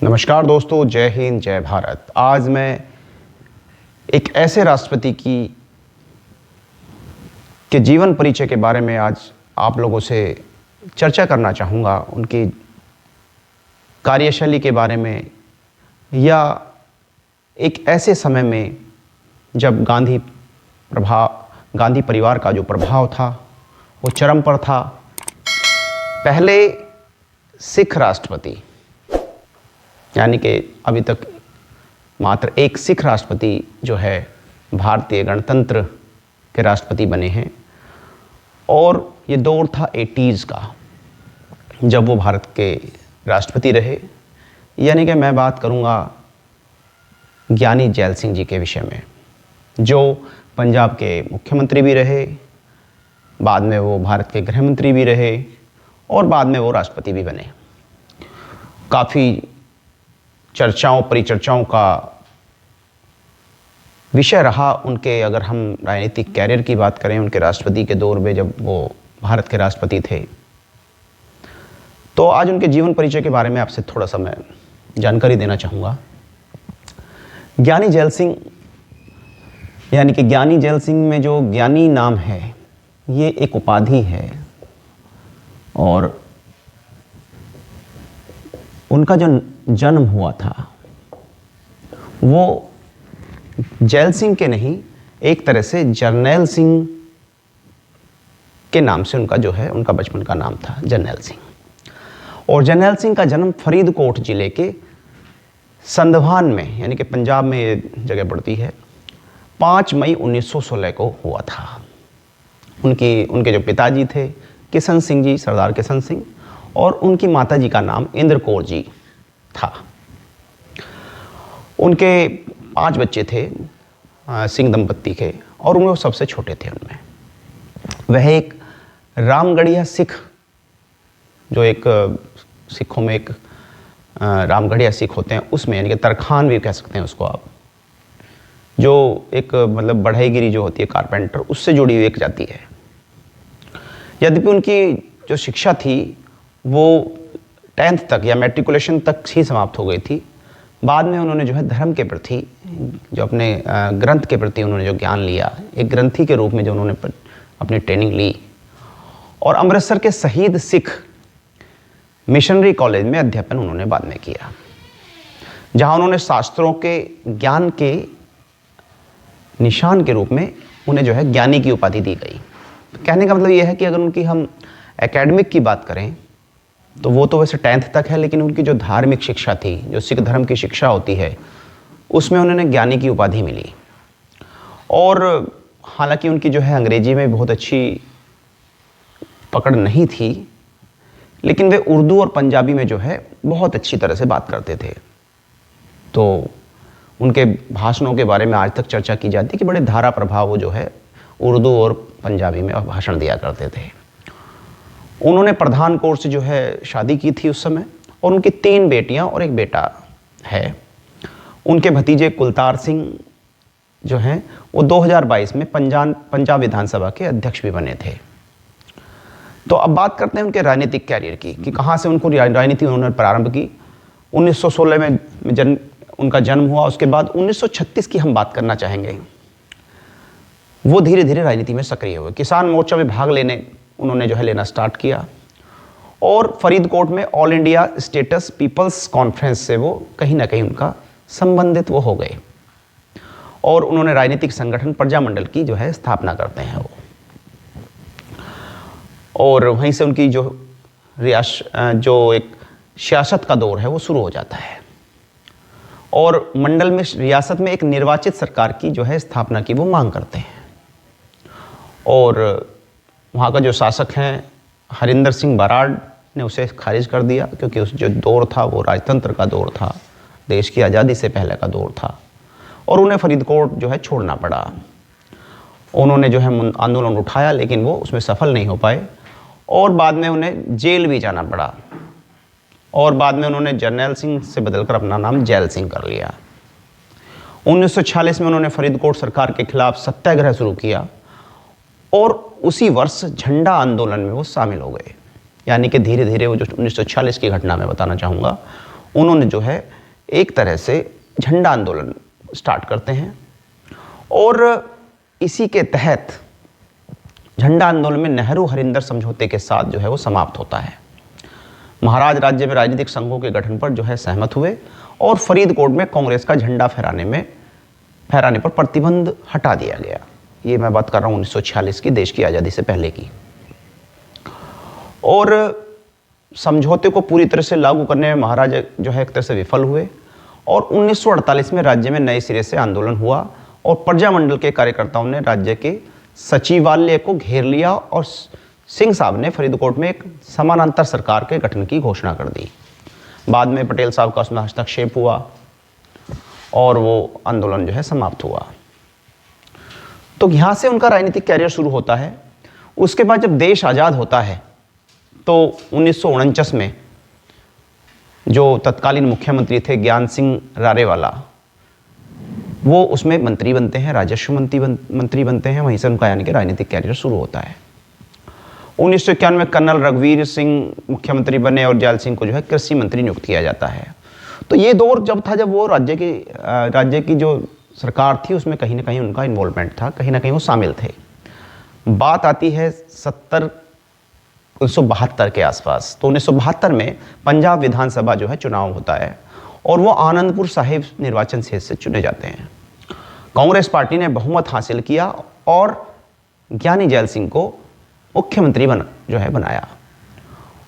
नमस्कार दोस्तों, जय हिंद, जय भारत। आज मैं एक ऐसे राष्ट्रपति के जीवन परिचय के बारे में आज आप लोगों से चर्चा करना चाहूँगा। उनकी कार्यशैली के बारे में, या एक ऐसे समय में जब गांधी परिवार का जो प्रभाव था वो चरम पर था। पहले सिख राष्ट्रपति, यानी कि अभी तक मात्र एक सिख राष्ट्रपति जो है भारतीय गणतंत्र के राष्ट्रपति बने हैं। और ये दौर था 80s का, जब वो भारत के राष्ट्रपति रहे। यानी कि मैं बात करूँगा ज्ञानी जैल सिंह जी के विषय में, जो पंजाब के मुख्यमंत्री भी रहे, बाद में वो भारत के गृह मंत्री भी रहे और बाद में वो राष्ट्रपति भी बने। काफ़ी चर्चाओं परिचर्चाओं का विषय रहा उनके, अगर हम राजनीतिक कैरियर की बात करें, उनके राष्ट्रपति के दौर में जब वो भारत के राष्ट्रपति थे। तो आज उनके जीवन परिचय के बारे में आपसे थोड़ा सा मैं जानकारी देना चाहूँगा। ज्ञानी जैल सिंह, यानी कि ज्ञानी जैल सिंह में जो ज्ञानी नाम है ये एक उपाधि है, और उनका जो जन्म हुआ था वो जैल सिंह के नहीं, एक तरह से जरनैल सिंह के नाम से उनका जो है उनका बचपन का नाम था जरनैल सिंह। और जरनैल सिंह का जन्म फरीदकोट जिले के संधवान में, यानी कि पंजाब में ये जगह पड़ती है, 5 मई 1916 को हुआ था। उनके जो पिताजी थे किशन सिंह जी, सरदार किशन सिंह, और उनकी माताजी का नाम इंद्र कौर जी था। उनके 5 बच्चे थे सिंह दंपत्ति के, और वो सबसे छोटे थे उनमें। वह एक रामगढ़िया सिख, जो एक सिखों में एक रामगढ़िया सिख होते हैं, उसमें, यानी कि तरखान भी कह सकते हैं उसको आप, जो एक मतलब बढ़ईगिरी जो होती है कारपेंटर, उससे जुड़ी हुई एक जाति है। यद्यपि उनकी जो शिक्षा थी वो 10th तक या मैट्रिकुलेशन तक ही समाप्त हो गई थी। बाद में उन्होंने जो है धर्म के प्रति, जो अपने ग्रंथ के प्रति उन्होंने जो ज्ञान लिया, एक ग्रंथी के रूप में जो उन्होंने अपनी ट्रेनिंग ली, और अमृतसर के शहीद सिख मिशनरी कॉलेज में अध्यापन उन्होंने बाद में किया, जहां उन्होंने शास्त्रों के ज्ञान के निशान के रूप में उन्हें जो है ज्ञानी की उपाधि दी गई। कहने का मतलब यह है कि अगर उनकी हम एकेडमिक की बात करें तो वो तो वैसे 10th तक है, लेकिन उनकी जो धार्मिक शिक्षा थी, जो सिख धर्म की शिक्षा होती है, उसमें उन्होंने ज्ञानी की उपाधि मिली। और हालांकि उनकी जो है अंग्रेजी में बहुत अच्छी पकड़ नहीं थी, लेकिन वे उर्दू और पंजाबी में जो है बहुत अच्छी तरह से बात करते थे। तो उनके भाषणों के बारे में आज तक चर्चा की जाती है कि बड़े धारा प्रभाव वो जो है उर्दू और पंजाबी में भाषण दिया करते थे। उन्होंने प्रधान कौर से जो है शादी की थी उस समय, और उनकी 3 बेटियां और एक बेटा है। उनके भतीजे कुलतार सिंह जो हैं वो 2022 में पंजाब विधानसभा के अध्यक्ष भी बने थे। तो अब बात करते हैं उनके राजनीतिक कैरियर की, कि कहाँ से उनको राजनीति उन्होंने प्रारंभ की। 1916 में उनका जन्म हुआ। उसके बाद 1936 की हम बात करना चाहेंगे। वो धीरे धीरे राजनीति में सक्रिय हुए। किसान मोर्चा में भाग उन्होंने जो है लेना स्टार्ट किया, और फरीदकोट में all India states peoples conference से वो कहीं ना कहीं उनका संबंधित वो हो गए, और उन्होंने राजनीतिक संगठन प्रजामंडल की जो है स्थापना करते हैं वो। और वहीं से उनकी जो एक सियासत का दौर है वो शुरू हो जाता है, और मंडल में, रियासत में एक निर्वाचित सरकार की जो है स्थापना की वो मांग करते हैं। और वहाँ का जो शासक हैं हरिंदर सिंह बराड़ ने उसे खारिज कर दिया, क्योंकि उस जो दौर था वो राजतंत्र का दौर था, देश की आज़ादी से पहले का दौर था, और उन्हें फरीदकोट जो है छोड़ना पड़ा। उन्होंने जो है आंदोलन उठाया, लेकिन वो उसमें सफल नहीं हो पाए, और बाद में उन्हें जेल भी जाना पड़ा, और बाद में उन्होंने जरनैल सिंह से बदलकर अपना नाम जैल सिंह कर लिया। 1946 में उन्होंने फरीदकोट सरकार के खिलाफ सत्याग्रह शुरू किया, और उसी वर्ष झंडा आंदोलन में वो शामिल हो गए। यानी कि धीरे धीरे वो जो 1946 की घटना मैं बताना चाहूँगा, उन्होंने जो है एक तरह से झंडा आंदोलन स्टार्ट करते हैं और इसी के तहत झंडा आंदोलन में नेहरू हरिंदर समझौते के साथ जो है वो समाप्त होता है। महाराज राज्य में राजनीतिक संघों के गठन पर जो है सहमत हुए और फरीदकोट में कांग्रेस का झंडा फहराने पर प्रतिबंध हटा दिया गया। ये मैं बात कर रहा हूँ 1946 की, देश की आज़ादी से पहले की। और समझौते को पूरी तरह से लागू करने में महाराज जो है एक तरह से विफल हुए और 1948 में राज्य में नए सिरे से आंदोलन हुआ और प्रजामंडल के कार्यकर्ताओं ने राज्य के सचिवालय को घेर लिया और सिंह साहब ने फरीदकोट में एक समानांतर सरकार के गठन की घोषणा कर दी। बाद में पटेल साहब का उसमें हस्तक्षेप हुआ और वो आंदोलन जो है समाप्त हुआ। तो यहाँ से उनका राजनीतिक कैरियर शुरू होता है। उसके बाद जब देश आज़ाद होता है तो 1949 में जो तत्कालीन मुख्यमंत्री थे ज्ञान सिंह रारेवाला, वो उसमें मंत्री बनते हैं, राजस्व मंत्री बनते हैं। वहीं से उनका यानी कि राजनीतिक कैरियर शुरू होता है। 1991 में कर्नल रघुवीर सिंह मुख्यमंत्री बने और जैल सिंह को जो है कृषि मंत्री नियुक्त किया जाता है। तो ये दौर जब था जब वो राज्य की जो सरकार थी उसमें कहीं ना कहीं उनका इन्वॉल्वमेंट था, कहीं ना कहीं वो शामिल थे। बात आती है 1972 के आसपास। तो 1972 में पंजाब विधानसभा जो है चुनाव होता है और वो आनंदपुर साहिब निर्वाचन क्षेत्र से चुने जाते हैं। कांग्रेस पार्टी ने बहुमत हासिल किया और ज्ञानी जैल सिंह को मुख्यमंत्री बनाया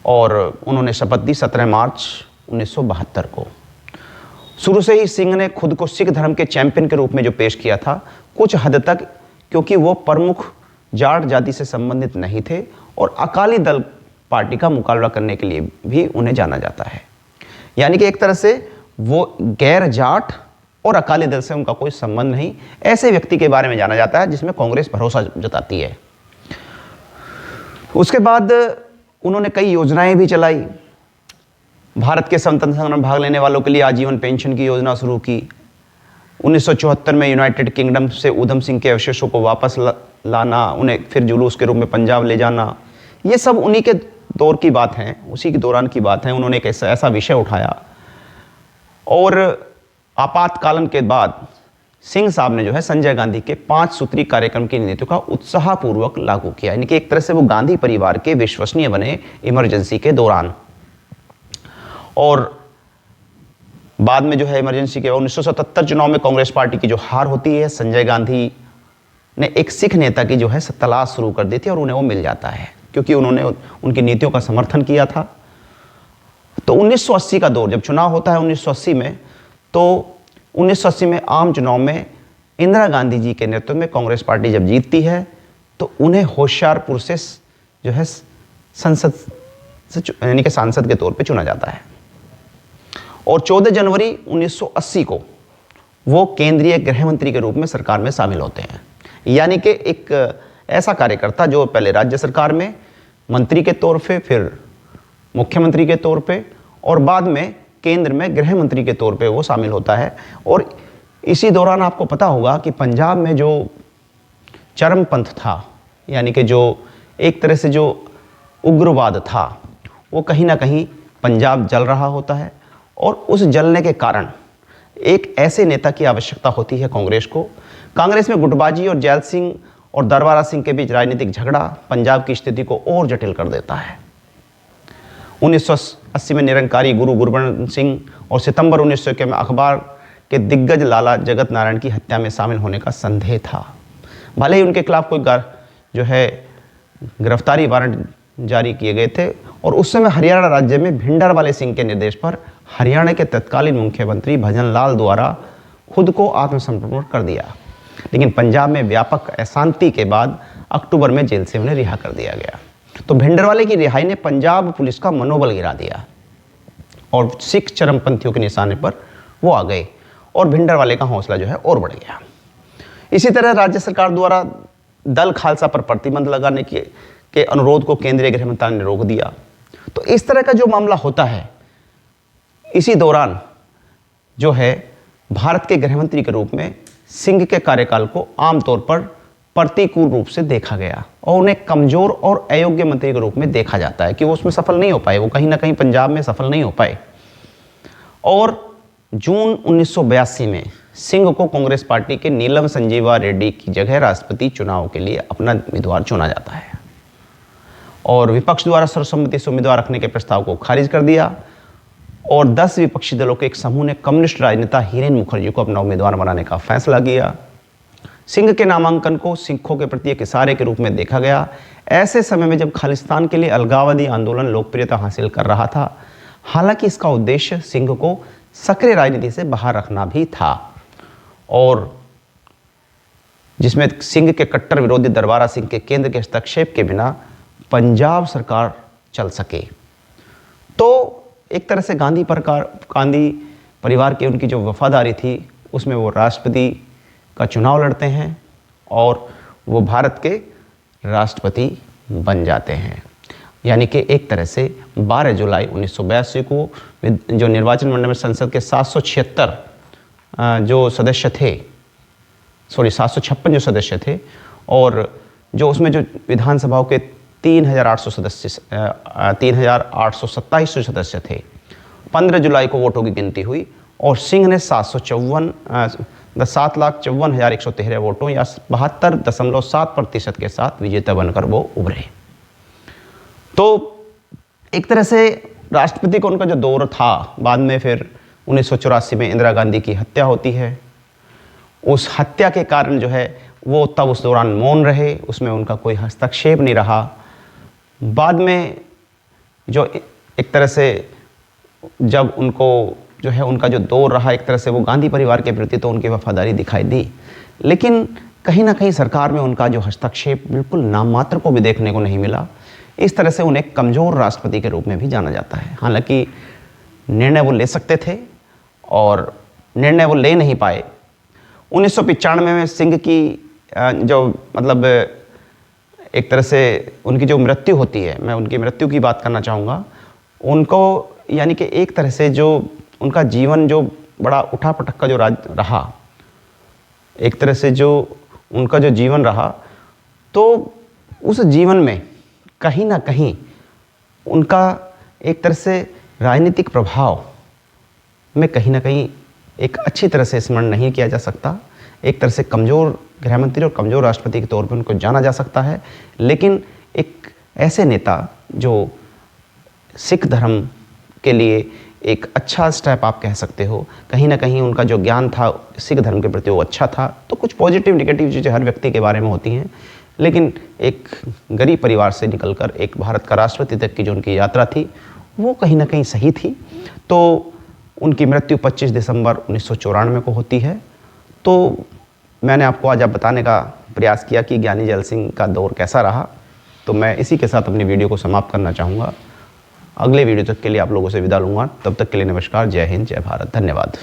और उन्होंने शपथ दी 17 मार्च 1972 को। शुरू से ही सिंह ने खुद को सिख धर्म के चैंपियन के रूप में जो पेश किया था, कुछ हद तक क्योंकि वो प्रमुख जाट जाति से संबंधित नहीं थे और अकाली दल पार्टी का मुकाबला करने के लिए भी उन्हें जाना जाता है। यानी कि एक तरह से वो गैर जाट और अकाली दल से उनका कोई संबंध नहीं, ऐसे व्यक्ति के बारे में जाना जाता है जिसमें कांग्रेस भरोसा जताती है। उसके बाद उन्होंने कई योजनाएं भी चलाई। भारत के स्वतंत्रता संग्राम में भाग लेने वालों के लिए आजीवन पेंशन की योजना शुरू की। 1974 में यूनाइटेड किंगडम से उधम सिंह के अवशेषों को वापस लाना, उन्हें फिर जुलूस के रूप में पंजाब ले जाना, ये सब उन्हीं के दौर की बात है, उसी के दौरान की बात है। उन्होंने एक ऐसा विषय उठाया और आपातकालीन के बाद सिंह साहब ने जो है संजय गांधी के 5 सूत्री कार्यक्रम की नीतियों का उत्साहपूर्वक लागू किया। यानी कि एक तरह से वो गांधी परिवार के विश्वसनीय बने इमरजेंसी के दौरान। और बाद में जो है इमरजेंसी के 1977 चुनाव में कांग्रेस पार्टी की जो हार होती है, संजय गांधी ने एक सिख नेता की जो है तलाश शुरू कर दी थी और उन्हें वो मिल जाता है क्योंकि उन्होंने उनकी नीतियों का समर्थन किया था। तो 1980 का दौर जब चुनाव होता है 1980 में, तो 1980 में आम चुनाव में इंदिरा गांधी जी के नेतृत्व में कांग्रेस पार्टी जब जीतती है तो उन्हें होशियारपुर से जो है संसद से यानी कि सांसद के तौर पे चुना जाता है और 14 जनवरी 1980 को वो केंद्रीय गृह मंत्री के रूप में सरकार में शामिल होते हैं। यानी कि एक ऐसा कार्यकर्ता जो पहले राज्य सरकार में मंत्री के तौर पे, फिर मुख्यमंत्री के तौर पे और बाद में केंद्र में गृह मंत्री के तौर पे वो शामिल होता है। और इसी दौरान आपको पता होगा कि पंजाब में जो चरमपंथ था, यानी कि जो एक तरह से जो उग्रवाद था, वो कहीं ना कहीं पंजाब जल रहा होता है और उस जलने के कारण एक ऐसे नेता की आवश्यकता होती है कांग्रेस को। कांग्रेस में गुटबाजी और जैल सिंह और दरबारा सिंह के बीच राजनीतिक झगड़ा पंजाब की स्थिति को और जटिल कर देता है। 1980 में निरंकारी गुरु गुरबचन सिंह और सितंबर 1901 में अखबार के दिग्गज लाला जगत नारायण की हत्या में शामिल होने का संदेह था। भले ही उनके खिलाफ कोई जो है गिरफ्तारी वारंट जारी किए गए थे और उस समय हरियाणा राज्य में भिंडरवाले सिंह के निर्देश पर हरियाणा के तत्कालीन मुख्यमंत्री भजन लाल द्वारा खुद को आत्मसमर्पण कर दिया, लेकिन पंजाब में व्यापक अशांति के बाद अक्टूबर में जेल से उन्हें रिहा कर दिया गया। तो भिंडरवाले की रिहाई ने पंजाब पुलिस का मनोबल गिरा दिया और सिख चरमपंथियों के निशाने पर वो आ गए और भिंडरवाले का हौसला जो है और बढ़ गया। इसी तरह राज्य सरकार द्वारा दल खालसा पर प्रतिबंध लगाने के अनुरोध को केंद्रीय गृह मंत्रालय ने रोक दिया। तो इस तरह का जो मामला होता है, इसी दौरान जो है भारत के गृह मंत्री के रूप में सिंह के कार्यकाल को आमतौर पर प्रतिकूल रूप से देखा गया और उन्हें कमजोर और अयोग्य मंत्री के रूप में देखा जाता है कि वो उसमें सफल नहीं हो पाए, वो कहीं ना कहीं पंजाब में सफल नहीं हो पाए। और जून 1982 में सिंह को कांग्रेस पार्टी के नीलम संजीवा रेड्डी की जगह राष्ट्रपति चुनाव के लिए अपना उम्मीदवार चुना जाता है और विपक्ष द्वारा सर्वसम्मति से उम्मीदवार रखने के प्रस्ताव को खारिज कर दिया और 10 विपक्षी दलों के एक समूह ने कम्युनिस्ट राजनेता हीरेन मुखर्जी को अपना उम्मीदवार बनाने का फैसला किया। सिंह के नामांकन को सिखों के प्रति एक इशारे के रूप में देखा गया। ऐसे समय में जब खालिस्तान के लिए अलगाववादी आंदोलन लोकप्रियता हासिल कर रहा था, हालांकि इसका उद्देश्य सिंह को सक्रिय राजनीति से बाहर रखना भी था और जिसमें सिंह के कट्टर विरोधी दरबारा सिंह के केंद्र के हस्तक्षेप के बिना पंजाब सरकार चल सके। तो एक तरह से गांधी परिवार की उनकी जो वफादारी थी उसमें वो राष्ट्रपति का चुनाव लड़ते हैं और वो भारत के राष्ट्रपति बन जाते हैं। यानी कि एक तरह से 12 जुलाई 1982 को जो निर्वाचन मंडल में संसद के 776 जो सदस्य थे, 756 जो सदस्य थे और जो उसमें जो विधानसभाओं के 3,827 जो सदस्य थे, 15 जुलाई को वोटों की गिनती हुई और सिंह ने 7,54,113 वोटों या 72.7% के साथ विजेता बनकर वो उभरे। तो एक तरह से राष्ट्रपति का उनका जो दौर था, बाद में फिर 1984 में इंदिरा गांधी की हत्या होती है। उस हत्या के कारण जो है वो तब उस दौरान मौन रहे, उसमें उनका कोई हस्तक्षेप नहीं रहा। बाद में जो एक तरह से जब उनको जो है उनका जो दौर रहा, एक तरह से वो गांधी परिवार के प्रति तो उनकी वफादारी दिखाई दी, लेकिन कहीं ना कहीं सरकार में उनका जो हस्तक्षेप बिल्कुल नाम मात्र को भी देखने को नहीं मिला। इस तरह से उन्हें कमज़ोर राष्ट्रपति के रूप में भी जाना जाता है। हालांकि निर्णय वो ले सकते थे और निर्णय वो ले नहीं पाए। 1995 में सिंह की जो मतलब एक तरह से उनकी जो मृत्यु होती है, मैं उनकी मृत्यु की बात करना चाहूँगा। उनको यानी कि एक तरह से जो उनका जीवन जो बड़ा उठा पटक का जो रहा, एक तरह से जो उनका जो जीवन रहा, तो उस जीवन में कहीं ना कहीं उनका एक तरह से राजनीतिक प्रभाव में कहीं ना कहीं एक अच्छी तरह से स्मरण नहीं किया जा सकता। एक तरह से कमज़ोर गृहमंत्री और कमज़ोर राष्ट्रपति के तौर पर उनको जाना जा सकता है, लेकिन एक ऐसे नेता जो सिख धर्म के लिए एक अच्छा स्टेप आप कह सकते हो, कहीं ना कहीं उनका जो ज्ञान था सिख धर्म के प्रति वो अच्छा था। तो कुछ पॉजिटिव नेगेटिव चीज़ें हर व्यक्ति के बारे में होती हैं, लेकिन एक गरीब परिवार से निकलकर एक भारत का राष्ट्रपति तक की जो उनकी यात्रा थी वो कहीं ना कहीं सही थी। तो उनकी मृत्यु 25 दिसंबर 1994 को होती है। तो मैंने आपको आज बताने का प्रयास किया कि ज्ञानी जैल सिंह का दौर कैसा रहा। तो मैं इसी के साथ अपनी वीडियो को समाप्त करना चाहूँगा। अगले वीडियो तक के लिए आप लोगों से विदा लूँगा। तब तक के लिए नमस्कार, जय हिंद, जय भारत, धन्यवाद।